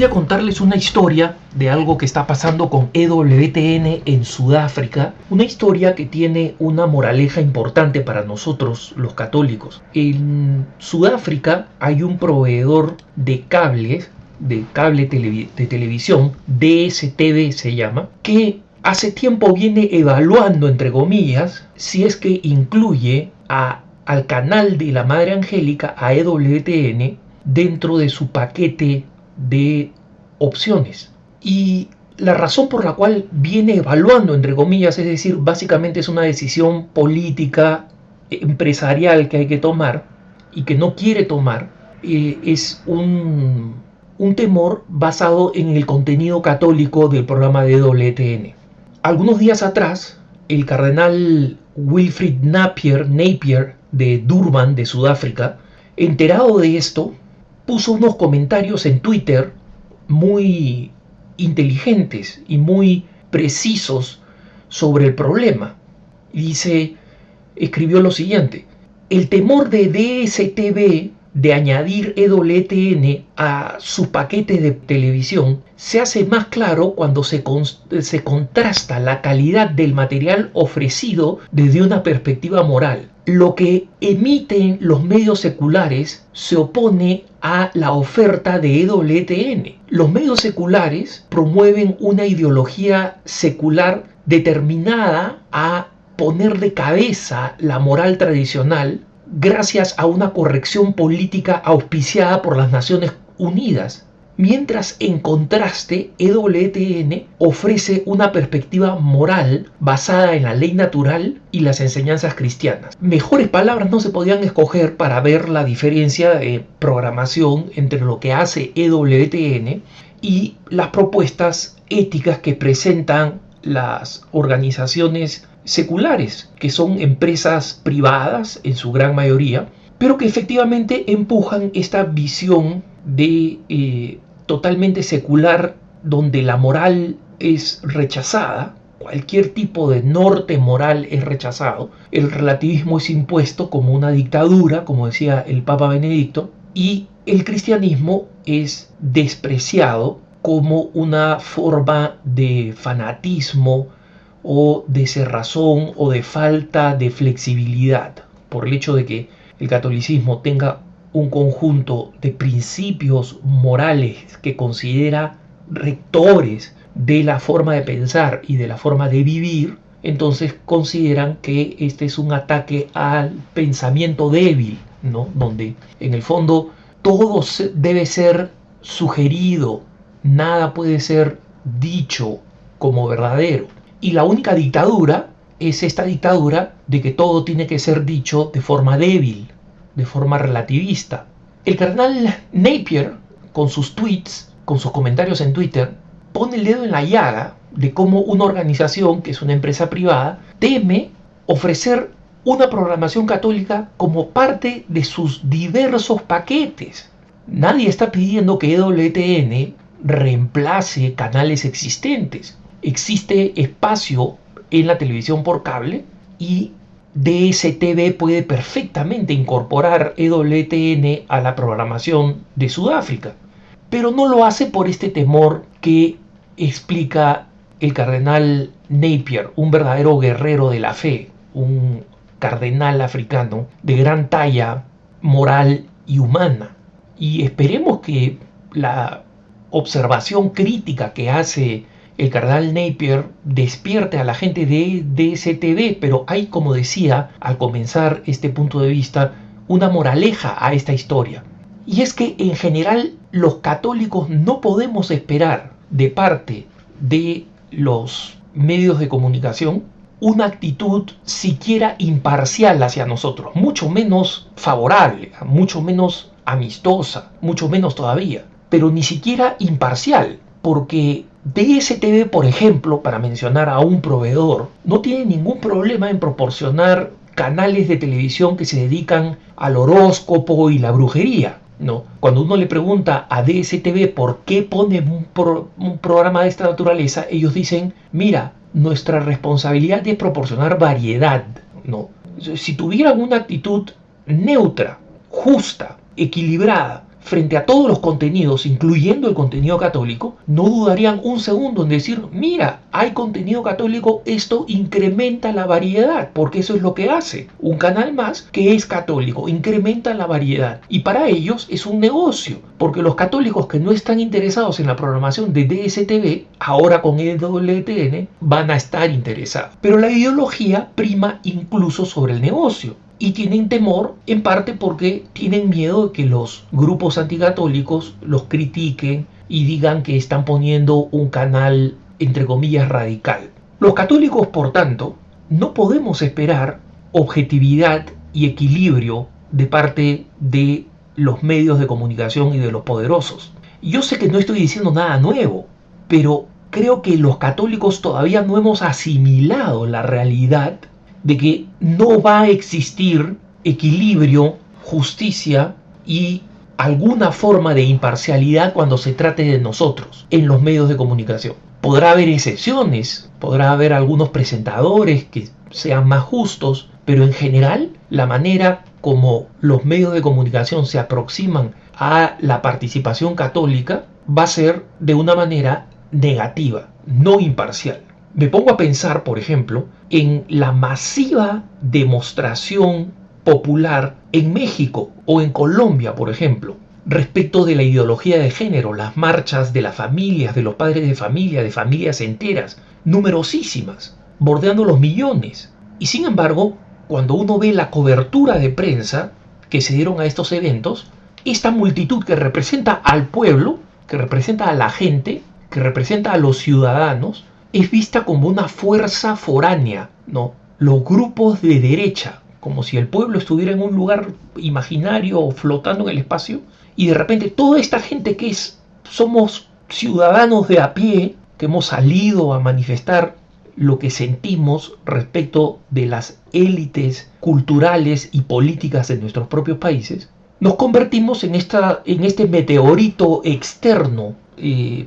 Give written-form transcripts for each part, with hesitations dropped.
voy a contarles una historia de algo que está pasando con EWTN en Sudáfrica, una historia que tiene una moraleja importante para nosotros los católicos. En Sudáfrica hay un proveedor de cables, de televisión, DSTV se llama, que hace tiempo viene evaluando, entre comillas, si es que incluye al canal de la Madre Angélica, a EWTN, dentro de su paquete de opciones. Y la razón por la cual viene evaluando, entre comillas, es decir, básicamente es una decisión política, empresarial que hay que tomar y que no quiere tomar, es un temor basado en el contenido católico del programa de EWTN. Algunos días atrás, el cardenal Wilfrid Napier de Durban, de Sudáfrica, enterado de esto, puso unos comentarios en Twitter muy inteligentes y muy precisos sobre el problema. Escribió lo siguiente: el temor de DSTV de añadir EWTN a su paquete de televisión se hace más claro cuando se contrasta la calidad del material ofrecido desde una perspectiva moral. Lo que emiten los medios seculares se opone a la oferta de EWTN. Los medios seculares promueven una ideología secular determinada a poner de cabeza la moral tradicional gracias a una corrección política auspiciada por las Naciones Unidas, mientras en contraste EWTN ofrece una perspectiva moral basada en la ley natural y las enseñanzas cristianas. Mejores palabras no se podían escoger para ver la diferencia de programación entre lo que hace EWTN y las propuestas éticas que presentan las organizaciones seculares, que son empresas privadas en su gran mayoría, pero que efectivamente empujan esta visión de totalmente secular, donde la moral es rechazada, cualquier tipo de norte moral es rechazado, el relativismo es impuesto como una dictadura, como decía el Papa Benedicto, y el cristianismo es despreciado como una forma de fanatismo o de cerrazón o de falta de flexibilidad, por el hecho de que el catolicismo tenga un conjunto de principios morales que considera rectores de la forma de pensar y de la forma de vivir. Entonces consideran que este es un ataque al pensamiento débil, ¿no? Donde en el fondo todo debe ser sugerido, nada puede ser dicho como verdadero. Y la única dictadura es esta dictadura de que todo tiene que ser dicho de forma débil, de forma relativista. El cardenal Napier, con sus tweets, con sus comentarios en Twitter, pone el dedo en la llaga de cómo una organización, que es una empresa privada, teme ofrecer una programación católica como parte de sus diversos paquetes. Nadie está pidiendo que EWTN reemplace canales existentes. Existe espacio en la televisión por cable y DSTV puede perfectamente incorporar EWTN a la programación de Sudáfrica, pero no lo hace por este temor que explica el cardenal Napier, un verdadero guerrero de la fe, un cardenal africano de gran talla moral y humana. Y esperemos que la observación crítica que hace el cardenal Napier despierte a la gente de DSTV, pero hay, como decía al comenzar este punto de vista, una moraleja a esta historia. Y es que en general los católicos no podemos esperar de parte de los medios de comunicación una actitud siquiera imparcial hacia nosotros, mucho menos favorable, mucho menos amistosa, mucho menos todavía, pero ni siquiera imparcial, porque DSTV, por ejemplo, para mencionar a un proveedor, no tiene ningún problema en proporcionar canales de televisión que se dedican al horóscopo y la brujería, ¿no? Cuando uno le pregunta a DSTV por qué pone un programa de esta naturaleza, ellos dicen: mira, nuestra responsabilidad es proporcionar variedad, ¿no? Si tuvieran una actitud neutra, justa, equilibrada frente a todos los contenidos, incluyendo el contenido católico, no dudarían un segundo en decir, mira, hay contenido católico, esto incrementa la variedad, porque eso es lo que hace. Un canal más que es católico, incrementa la variedad. Y para ellos es un negocio, porque los católicos que no están interesados en la programación de DSTV, ahora con EWTN, van a estar interesados. Pero la ideología prima incluso sobre el negocio. Y tienen temor en parte porque tienen miedo de que los grupos anticatólicos los critiquen y digan que están poniendo un canal entre comillas radical. Los católicos, por tanto, no podemos esperar objetividad y equilibrio de parte de los medios de comunicación y de los poderosos. Yo sé que no estoy diciendo nada nuevo, pero creo que los católicos todavía no hemos asimilado la realidad de que no va a existir equilibrio, justicia y alguna forma de imparcialidad cuando se trate de nosotros en los medios de comunicación. Podrá haber excepciones, podrá haber algunos presentadores que sean más justos, pero en general la manera como los medios de comunicación se aproximan a la participación católica va a ser de una manera negativa, no imparcial. Me pongo a pensar, por ejemplo, en la masiva demostración popular en México o en Colombia, por ejemplo, respecto de la ideología de género, las marchas de las familias, de los padres de familias enteras, numerosísimas, bordeando los millones. Y sin embargo, cuando uno ve la cobertura de prensa que se dieron a estos eventos, esta multitud que representa al pueblo, que representa a la gente, que representa a los ciudadanos, es vista como una fuerza foránea, ¿no? Los grupos de derecha, como si el pueblo estuviera en un lugar imaginario flotando en el espacio, y de repente toda esta gente que somos ciudadanos de a pie, que hemos salido a manifestar lo que sentimos respecto de las élites culturales y políticas de nuestros propios países, nos convertimos en este meteorito externo,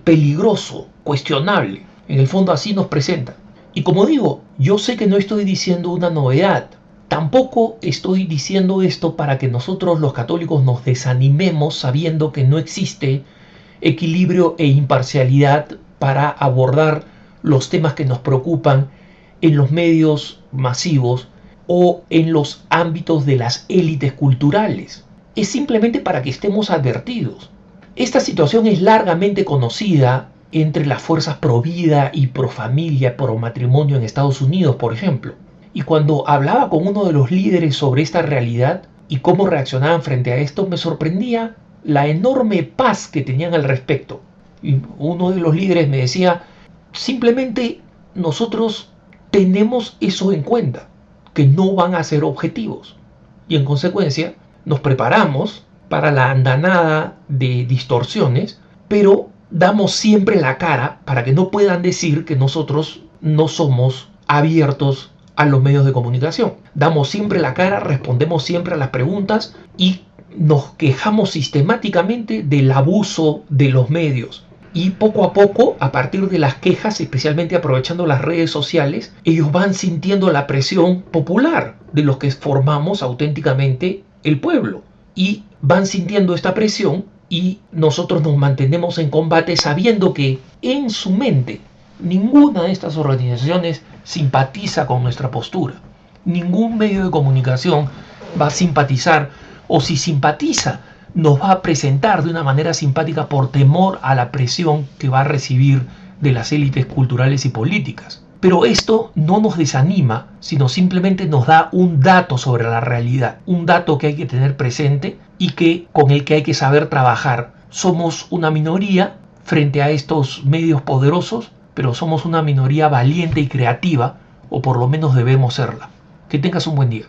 peligroso, cuestionable. En el fondo así nos presentan. Y como digo, yo sé que no estoy diciendo una novedad. Tampoco estoy diciendo esto para que nosotros los católicos nos desanimemos sabiendo que no existe equilibrio e imparcialidad para abordar los temas que nos preocupan en los medios masivos o en los ámbitos de las élites culturales. Es simplemente para que estemos advertidos. Esta situación es largamente conocida entre las fuerzas pro vida y pro familia, pro matrimonio en Estados Unidos, por ejemplo. Y cuando hablaba con uno de los líderes sobre esta realidad y cómo reaccionaban frente a esto, me sorprendía la enorme paz que tenían al respecto. Y uno de los líderes me decía, simplemente nosotros tenemos eso en cuenta, que no van a ser objetivos. Y en consecuencia, nos preparamos para la andanada de distorsiones, pero damos siempre la cara para que no puedan decir que nosotros no somos abiertos a los medios de comunicación. Damos siempre la cara, respondemos siempre a las preguntas y nos quejamos sistemáticamente del abuso de los medios. Y poco a poco, a partir de las quejas, especialmente aprovechando las redes sociales, ellos van sintiendo la presión popular de los que formamos auténticamente el pueblo. Y van sintiendo esta presión y nosotros nos mantenemos en combate sabiendo que en su mente ninguna de estas organizaciones simpatiza con nuestra postura. Ningún medio de comunicación va a simpatizar, o si simpatiza, nos va a presentar de una manera simpática por temor a la presión que va a recibir de las élites culturales y políticas. Pero esto no nos desanima, sino simplemente nos da un dato sobre la realidad, un dato que hay que tener presente y con el que hay que saber trabajar. Somos una minoría frente a estos medios poderosos, pero somos una minoría valiente y creativa, o por lo menos debemos serla. Que tengas un buen día.